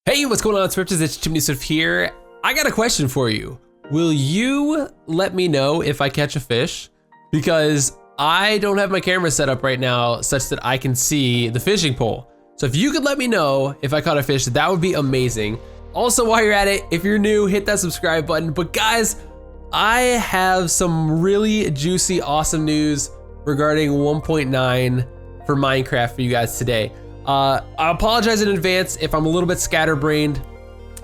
Hey, what's going on, Swifters? It's Chimney Swift here. I got a question for you. Will you let me know if I catch a fish? Because I don't have my camera set up right now such that I can see the fishing pole. So if you could let me know if I caught a fish, that would be amazing. Also, while you're at it, if you're new, hit that subscribe button. But guys, I have some really juicy, awesome news regarding 1.9 for Minecraft for you guys today. I apologize in advance if I'm a little bit scatterbrained.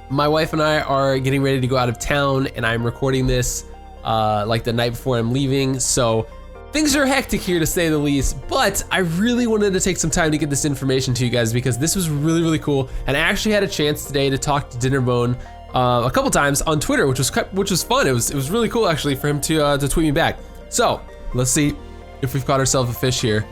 My wife and I are getting ready to go out of town, and I'm recording this like the night before I'm leaving. So things are hectic here, to say the least, but I really wanted to take some time to get this information to you guys because this was really, really cool. And I actually had a chance today to talk to Dinnerbone a couple times on Twitter, which was fun. It was really cool actually for him to tweet me back. So let's see if we've caught ourselves a fish here.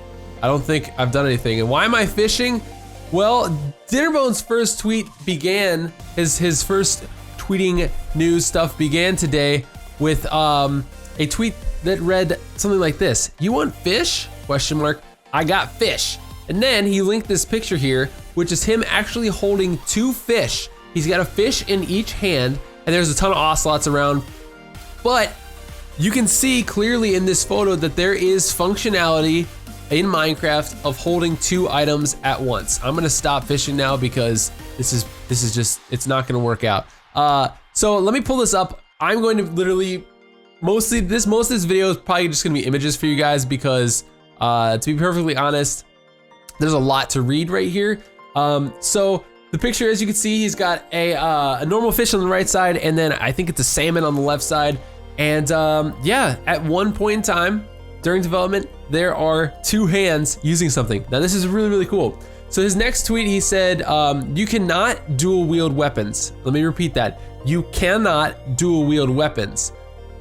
I don't think I've done anything. And why am I fishing? Well, Dinnerbone's first tweet began, his first tweeting news stuff began today with a tweet that read something like this: "You want fish? Question mark. I got fish." And then he linked this picture here, which is him actually holding two fish. He's got a fish in each hand, and there's a ton of ocelots around. But you can see clearly in this photo that there is functionality in Minecraft of holding two items at once. I'm gonna stop fishing now because this is just, it's not gonna work out. So let me pull this up. I'm going to literally, most of this video is probably just gonna be images for you guys because to be perfectly honest, there's a lot to read right here. So the picture, as you can see, he's got a normal fish on the right side, and then I think it's a salmon on the left side. And yeah, at one point in time during development, there are two hands using something. Now this is really, really cool. So his next tweet, he said, you cannot dual wield weapons. Let me repeat that. You cannot dual wield weapons.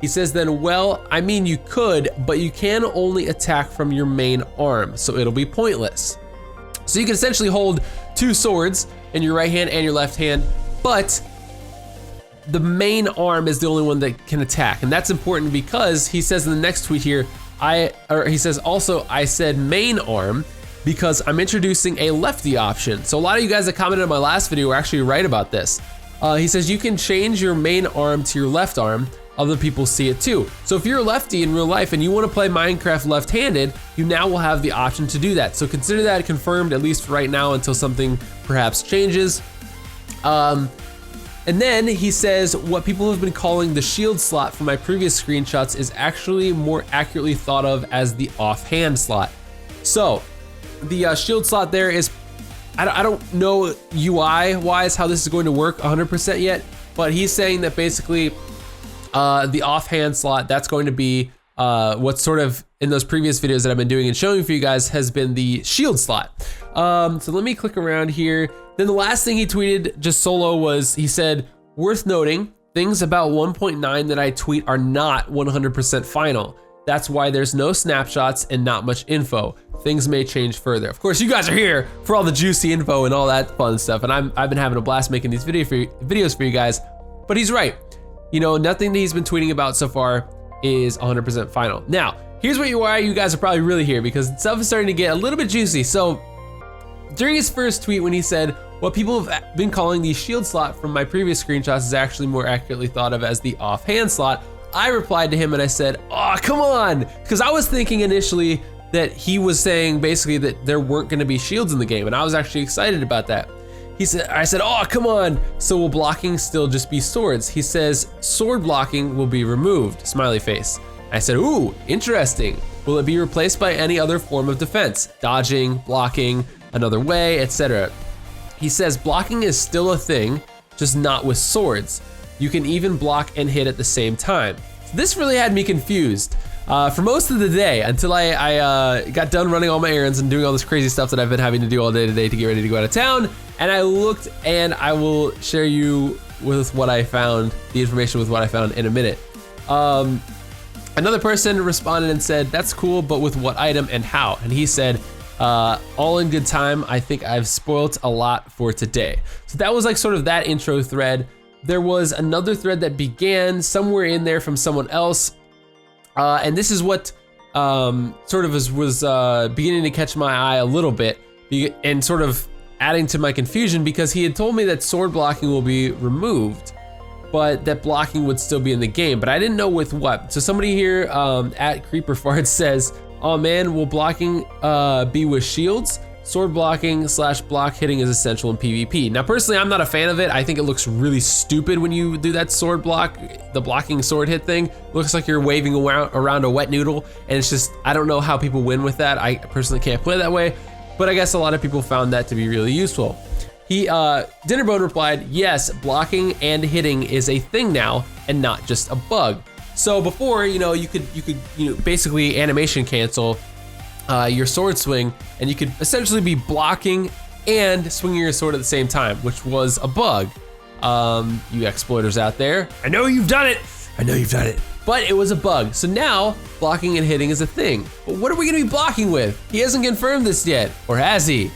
He says then, well, I mean you could, but you can only attack from your main arm, so it'll be pointless. So you can essentially hold two swords in your right hand and your left hand, but the main arm is the only one that can attack. And that's important because he says in the next tweet here, he says also, I said main arm because I'm introducing a lefty option. So a lot of you guys that commented on my last video were actually right about this. He says you can change your main arm to your left arm. Other people see it too. So if you're a lefty in real life and you want to play Minecraft left-handed, you now will have the option to do that. So consider that confirmed, at least right now, until something perhaps changes. And then he says, what people have been calling the shield slot from my previous screenshots is actually more accurately thought of as the offhand slot. So the shield slot there is, I don't know UI wise how this is going to work 100% yet, but he's saying that basically the offhand slot, that's going to be what's sort of in those previous videos that I've been doing and showing for you guys has been the shield slot. So let me click around here. Then the last thing he tweeted just solo was, he said, worth noting, things about 1.9 that I tweet are not 100% final. That's why there's no snapshots and not much info. Things may change further. Of course, you guys are here for all the juicy info and all that fun stuff, and I've been having a blast making these videos for you guys. But he's right. You know, nothing that he's been tweeting about so far is 100% final. Now, here's why you guys are probably really here, because stuff is starting to get a little bit juicy. So during his first tweet, when he said, what people have been calling the shield slot from my previous screenshots is actually more accurately thought of as the offhand slot, I replied to him and I said, oh, come on. Because I was thinking initially that he was saying basically that there weren't gonna be shields in the game, and I was actually excited about that. I said, oh, come on. So will blocking still just be swords? He says, sword blocking will be removed, smiley face. I said, ooh, interesting. Will it be replaced by any other form of defense? Dodging, blocking, another way, etc. He says blocking is still a thing, just not with swords. You can even block and hit at the same time. So this really had me confused for most of the day until I got done running all my errands and doing all this crazy stuff that I've been having to do all day today to get ready to go out of town. And I looked, and I will share you with what I found, the information with what I found in a minute. Another person responded and said, that's cool, but with what item and how? And he said, all in good time. I think I've spoilt a lot for today. So that was like sort of that intro thread. There was another thread that began somewhere in there from someone else. And this is what sort of was beginning to catch my eye a little bit, and sort of adding to my confusion because he had told me that sword blocking will be removed, but that blocking would still be in the game, but I didn't know with what. So somebody here at CreeperFart says, oh man, will blocking be with shields? Sword blocking / block hitting is essential in PvP. Now personally, I'm not a fan of it. I think it looks really stupid when you do that sword block, the blocking sword hit thing. It looks like you're waving around a wet noodle, and it's just, I don't know how people win with that. I personally can't play that way, but I guess a lot of people found that to be really useful. Dinnerbone replied, yes, blocking and hitting is a thing now and not just a bug. So before, you could basically animation cancel your sword swing, and you could essentially be blocking and swinging your sword at the same time, which was a bug. You exploiters out there, I know you've done it. I know you've done it. But it was a bug. So now blocking and hitting is a thing. But what are we gonna be blocking with? He hasn't confirmed this yet, or has he?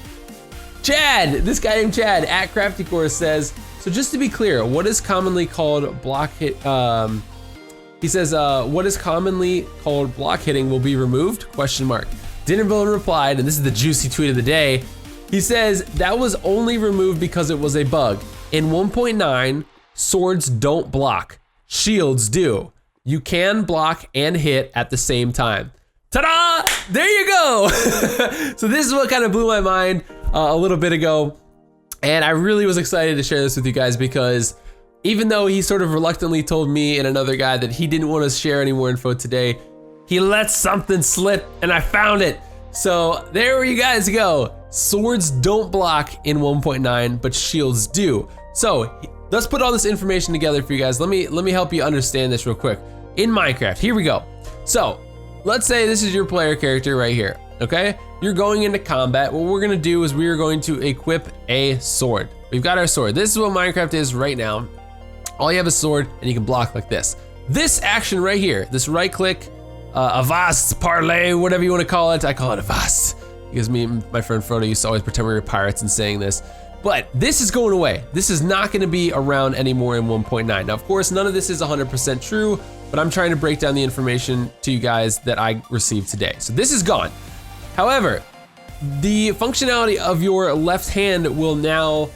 Chad, this guy named Chad at CraftyCore says, so just to be clear, what is commonly called block hit, he says, what is commonly called block hitting will be removed, ? Dinnerbone replied, and this is the juicy tweet of the day, he says, that was only removed because it was a bug. In 1.9, swords don't block, shields do. You can block and hit at the same time. Ta-da! There you go! So this is what kind of blew my mind a little bit ago, and I really was excited to share this with you guys because even though he sort of reluctantly told me and another guy that he didn't want to share any more info today, he let something slip and I found it. So there you guys go. Swords don't block in 1.9, but shields do. So let's put all this information together for you guys. Let me help you understand this real quick. In Minecraft, here we go. So let's say this is your player character right here, okay? You're going into combat. What we're gonna do is we are going to equip a sword. We've got our sword. This is what Minecraft is right now. All you have is a sword and you can block like this. This action right here, this right click, avast, parlay, whatever you wanna call it. I call it avast because me and my friend Frodo used to always pretend we were pirates and saying this. But this is going away. This is not gonna be around anymore in 1.9. Now, of course, none of this is 100% true, but I'm trying to break down the information to you guys that I received today. So this is gone. However, the functionality of your left hand will now,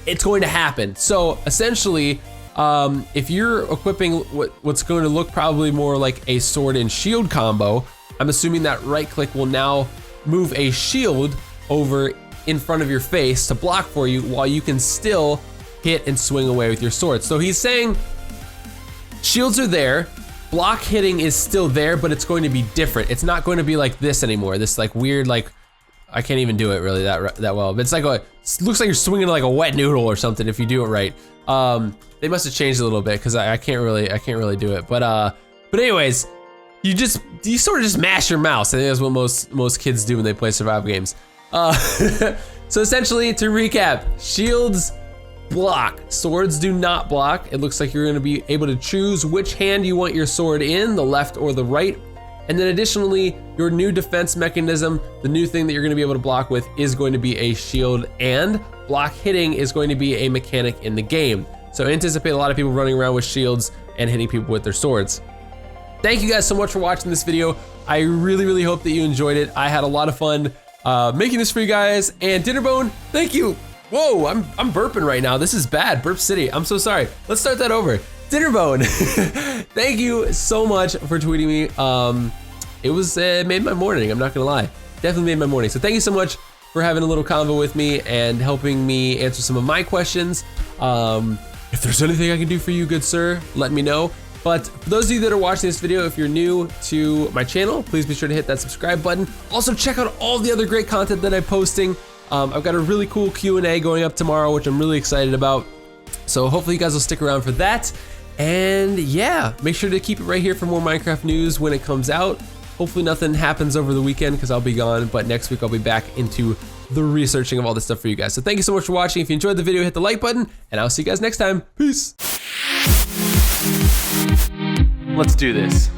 it's going to happen. So essentially, if you're equipping what's going to look probably more like a sword and shield combo, I'm assuming that right click will now move a shield over in front of your face to block for you while you can still hit and swing away with your sword. So he's saying shields are there, block hitting is still there, but it's going to be different. It's not going to be like this anymore. This like weird, like, I can't even do it really that well, but it's like it looks like you're swinging like a wet noodle or something if you do it right. They must have changed a little bit because I can't really do it. But anyways, you sort of just mash your mouse. I think that's what most kids do when they play survival games. So essentially, to recap, shields block, swords do not block. It looks like you're gonna be able to choose which hand you want your sword in, the left or the right. And then additionally, your new defense mechanism, the new thing that you're gonna be able to block with is going to be a shield, and block hitting is going to be a mechanic in the game. So anticipate a lot of people running around with shields and hitting people with their swords. Thank you guys so much for watching this video. I really hope that you enjoyed it. I had a lot of fun making this for you guys. And Dinnerbone, thank you. Whoa, I'm burping right now. This is bad, Burp City. I'm so sorry. Let's start that over. Dinnerbone, thank you so much for tweeting me. It was made my morning, I'm not gonna lie. Definitely made my morning. So thank you so much for having a little convo with me and helping me answer some of my questions. If there's anything I can do for you, good sir, let me know. But for those of you that are watching this video, if you're new to my channel, please be sure to hit that subscribe button. Also check out all the other great content that I'm posting. I've got a really cool Q&A going up tomorrow, which I'm really excited about. So hopefully you guys will stick around for that. And yeah, make sure to keep it right here for more Minecraft news when it comes out. Hopefully nothing happens over the weekend because I'll be gone, but next week I'll be back into the researching of all this stuff for you guys. So thank you so much for watching. If you enjoyed the video, hit the like button, and I'll see you guys next time. Peace. Let's do this.